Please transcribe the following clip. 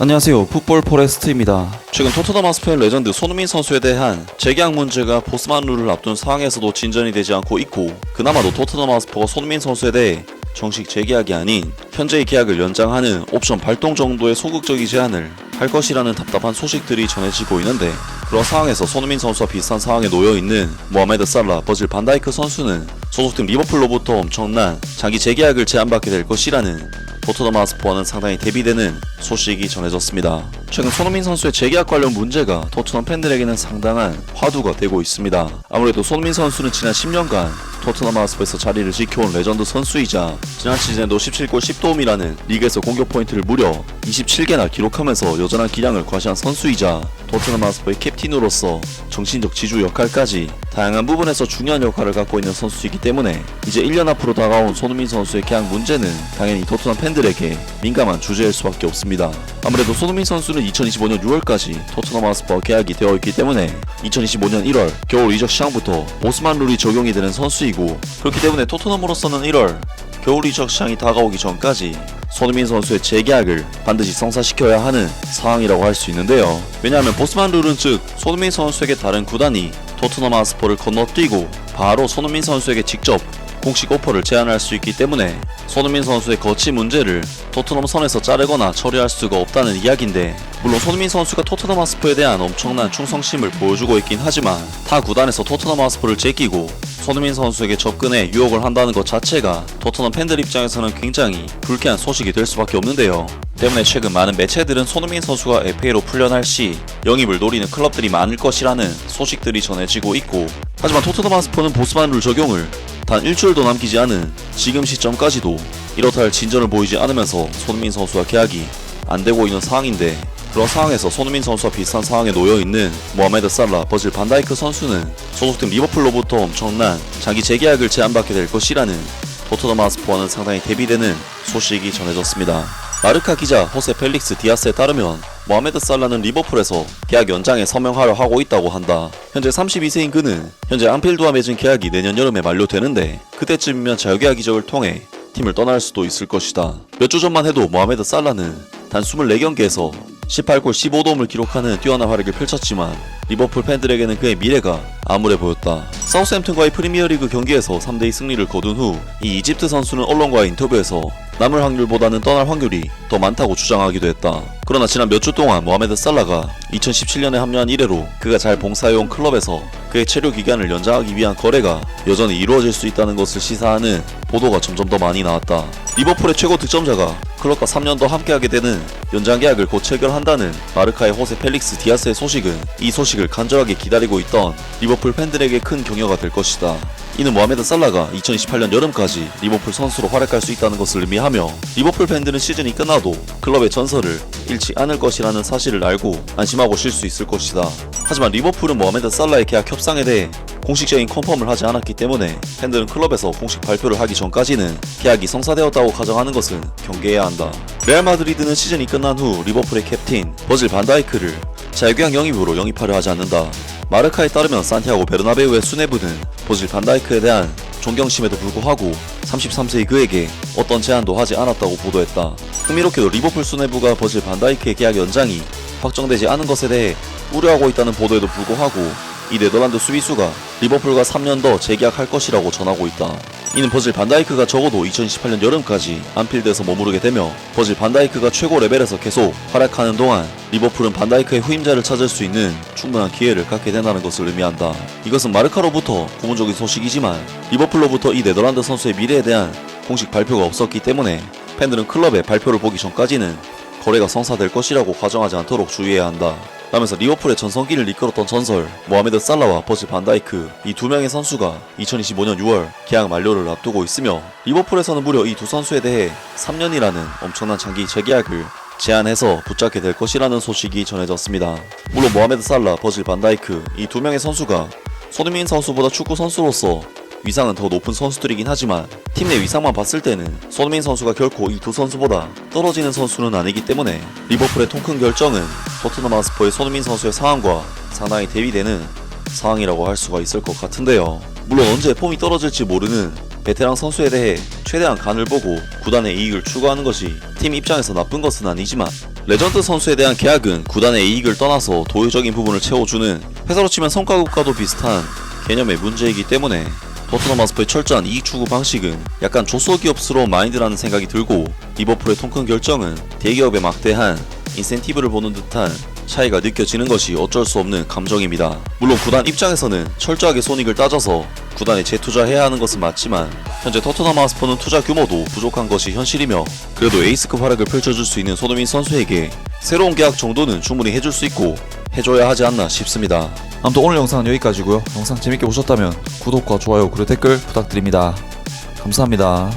안녕하세요, 풋볼 포레스트입니다. 최근 토트넘 하스퍼의 레전드 손흥민 선수에 대한 재계약 문제가 보스만 룰을 앞둔 상황에서도 진전이 되지 않고 있고, 그나마도 토트넘 하스퍼가 손흥민 선수에 대해 정식 재계약이 아닌 현재의 계약을 연장하는 옵션 발동 정도의 소극적인 제안을 할 것이라는 답답한 소식들이 전해지고 있는데, 그런 상황에서 손흥민 선수와 비슷한 상황에 놓여있는 모하메드 살라, 버질 반다이크 선수는 소속팀 리버풀로부터 엄청난 장기 재계약을 제안받게 될 것이라는 토트넘 하스퍼와는 상당히 대비되는 소식이 전해졌습니다. 최근 손흥민 선수의 재계약 관련 문제가 토트넘 팬들에게는 상당한 화두가 되고 있습니다. 아무래도 손흥민 선수는 지난 10년간 토트넘 하스퍼에서 자리를 지켜온 레전드 선수이자 지난 시즌에도 17골 10도움이라는 리그에서 공격 포인트를 무려 27개나 기록하면서 여전한 기량을 과시한 선수이자 토트넘 하스퍼의 캡틴으로서 정신적 지주 역할까지 다양한 부분에서 중요한 역할을 갖고 있는 선수이기 때문에 이제 1년 앞으로 다가온 손흥민 선수의 계약 문제는 당연히 토트넘 팬들에게 민감한 주제일 수밖에 없습니다. 아무래도 손흥민 선수는 2025년 6월까지 토트넘 하스퍼와 계약이 되어 있기 때문에 2025년 1월 겨울 이적 시장부터 오스만 룰이 적용이 되는 선수이고, 그렇기 때문에 토트넘으로서는 1월 겨울 이적 시장이 다가오기 전까지 손흥민 선수의 재계약을 반드시 성사시켜야 하는 상황이라고 할 수 있는데요. 왜냐하면 보스만 룰은 즉 손흥민 선수에게 다른 구단이 토트넘 하스퍼를 건너뛰고 바로 손흥민 선수에게 직접 공식 오퍼를 제안할 수 있기 때문에 손흥민 선수의 거치 문제를 토트넘 선에서 자르거나 처리할 수가 없다는 이야기인데, 물론 손흥민 선수가 토트넘 하스퍼에 대한 엄청난 충성심을 보여주고 있긴 하지만 타 구단에서 토트넘 하스퍼를 제끼고 손흥민 선수에게 접근해 유혹을 한다는 것 자체가 토트넘 팬들 입장에서는 굉장히 불쾌한 소식이 될 수밖에 없는데요. 때문에 최근 많은 매체들은 손흥민 선수가 FA로 풀려날 시 영입을 노리는 클럽들이 많을 것이라는 소식들이 전해지고 있고, 하지만 토트넘 하스퍼는 보스만 룰 적용을 단 일주일도 남기지 않은 지금 시점까지도 이렇다 할 진전을 보이지 않으면서 손흥민 선수와 계약이 안 되고 있는 상황인데, 그런 상황에서 손흥민 선수와 비슷한 상황에 놓여있는 모하메드 살라, 버질 반다이크 선수는 소속팀 리버풀로부터 엄청난 장기 재계약을 제안받게 될 것이라는 토트넘 하스퍼와는 상당히 대비되는 소식이 전해졌습니다. 마르카 기자 호세 펠릭스 디아스에 따르면 모하메드 살라는 리버풀에서 계약 연장에 서명하려 하고 있다고 한다. 현재 32세인 그는 현재 안필드와 맺은 계약이 내년 여름에 만료되는데, 그때쯤이면 자유계약 이적을 통해 팀을 떠날 수도 있을 것이다. 몇 주 전만 해도 모하메드 살라는 단 24경기에서 18골 15도움을 기록하는 뛰어난 활약을 펼쳤지만 리버풀 팬들에게는 그의 미래가 암울해 보였다. 사우스햄튼과의 프리미어리그 경기에서 3대2 승리를 거둔 후 이 이집트 선수는 언론과의 인터뷰에서 남을 확률보다는 떠날 확률이 더 많다고 주장하기도 했다. 그러나 지난 몇 주 동안 모하메드 살라가 2017년에 합류한 이래로 그가 잘 봉사해온 클럽에서 그의 체류 기간을 연장하기 위한 거래가 여전히 이루어질 수 있다는 것을 시사하는 보도가 점점 더 많이 나왔다. 리버풀의 최고 득점자가 클럽과 3년 더 함께하게 되는 연장 계약을 곧 체결한다는 마르카의 호세 펠릭스 디아스의 소식은 이 소식을 간절하게 기다리고 있던 리버풀 팬들에게 큰 격려가 될 것이다. 이는 모하메드 살라가 2028년 여름까지 리버풀 선수로 활약할 수 있다는 것을 의미하며, 리버풀 팬들은 시즌이 끝나도 클럽의 전설을 잃지 않을 것이라는 사실을 알고 안심하고 쉴 수 있을 것이다. 하지만 리버풀은 모하메드 살라의 계약 협상에 대해 공식적인 컨펌을 하지 않았기 때문에 팬들은 클럽에서 공식 발표를 하기 전까지는 계약이 성사되었다고 가정하는 것은 경계해야 한다. 레알 마드리드는 시즌이 끝난 후 리버풀의 캡틴 버질 반다이크를 자유계약 영입으로 영입하려 하지 않는다. 마르카에 따르면 산티아고 베르나베우의 수뇌부는 버질 반다이크에 대한 존경심에도 불구하고 33세의 그에게 어떤 제안도 하지 않았다고 보도했다. 흥미롭게도 리버풀 수뇌부가 버질 반다이크의 계약 연장이 확정되지 않은 것에 대해 우려하고 있다는 보도에도 불구하고 이 네덜란드 수비수가 리버풀과 3년 더 재계약할 것이라고 전하고 있다. 이는 버질 반다이크가 적어도 2028년 여름까지 안필드에서 머무르게 되며, 버질 반다이크가 최고 레벨에서 계속 활약하는 동안 리버풀은 반다이크의 후임자를 찾을 수 있는 충분한 기회를 갖게 된다는 것을 의미한다. 이것은 마르카로부터 고문적인 소식이지만 리버풀로부터 이 네덜란드 선수의 미래에 대한 공식 발표가 없었기 때문에 팬들은 클럽의 발표를 보기 전까지는 거래가 성사될 것이라고 가정하지 않도록 주의해야 한다. 라면서 리버풀의 전성기를 이끌었던 전설 모하메드 살라와 버질 반다이크, 이 두 명의 선수가 2025년 6월 계약 만료를 앞두고 있으며, 리버풀에서는 무려 이 두 선수에 대해 3년이라는 엄청난 장기 재계약을 제안해서 붙잡게 될 것이라는 소식이 전해졌습니다. 물론 모하메드 살라, 버질 반다이크 이 두 명의 선수가 손흥민 선수보다 축구 선수로서 위상은 더 높은 선수들이긴 하지만 팀 내 위상만 봤을 때는 손흥민 선수가 결코 이 두 선수보다 떨어지는 선수는 아니기 때문에 리버풀의 통큰 결정은 토트넘 하스퍼의 손흥민 선수의 상황과 상당히 대비되는 상황이라고 할 수가 있을 것 같은데요. 물론 언제 폼이 떨어질지 모르는 베테랑 선수에 대해 최대한 간을 보고 구단의 이익을 추구하는 것이 팀 입장에서 나쁜 것은 아니지만, 레전드 선수에 대한 계약은 구단의 이익을 떠나서 도의적인 부분을 채워주는, 회사로 치면 성과급과도 비슷한 개념의 문제이기 때문에 토트넘 하스퍼의 철저한 이익 추구 방식은 약간 조소기업스러운 마인드라는 생각이 들고, 리버풀의 통큰 결정은 대기업의 막대한 인센티브를 보는 듯한 차이가 느껴지는 것이 어쩔 수 없는 감정입니다. 물론 구단 입장에서는 철저하게 손익을 따져서 구단에 재투자해야 하는 것은 맞지만, 현재 토트넘 하스퍼는 투자 규모도 부족한 것이 현실이며, 그래도 에이스급 활약을 펼쳐줄 수 있는 손흥민 선수에게 새로운 계약 정도는 충분히 해줄 수 있고 해줘야 하지 않나 싶습니다. 아무튼 오늘 영상은 여기까지고요. 영상 재밌게 보셨다면 구독과 좋아요 그리고 댓글 부탁드립니다. 감사합니다.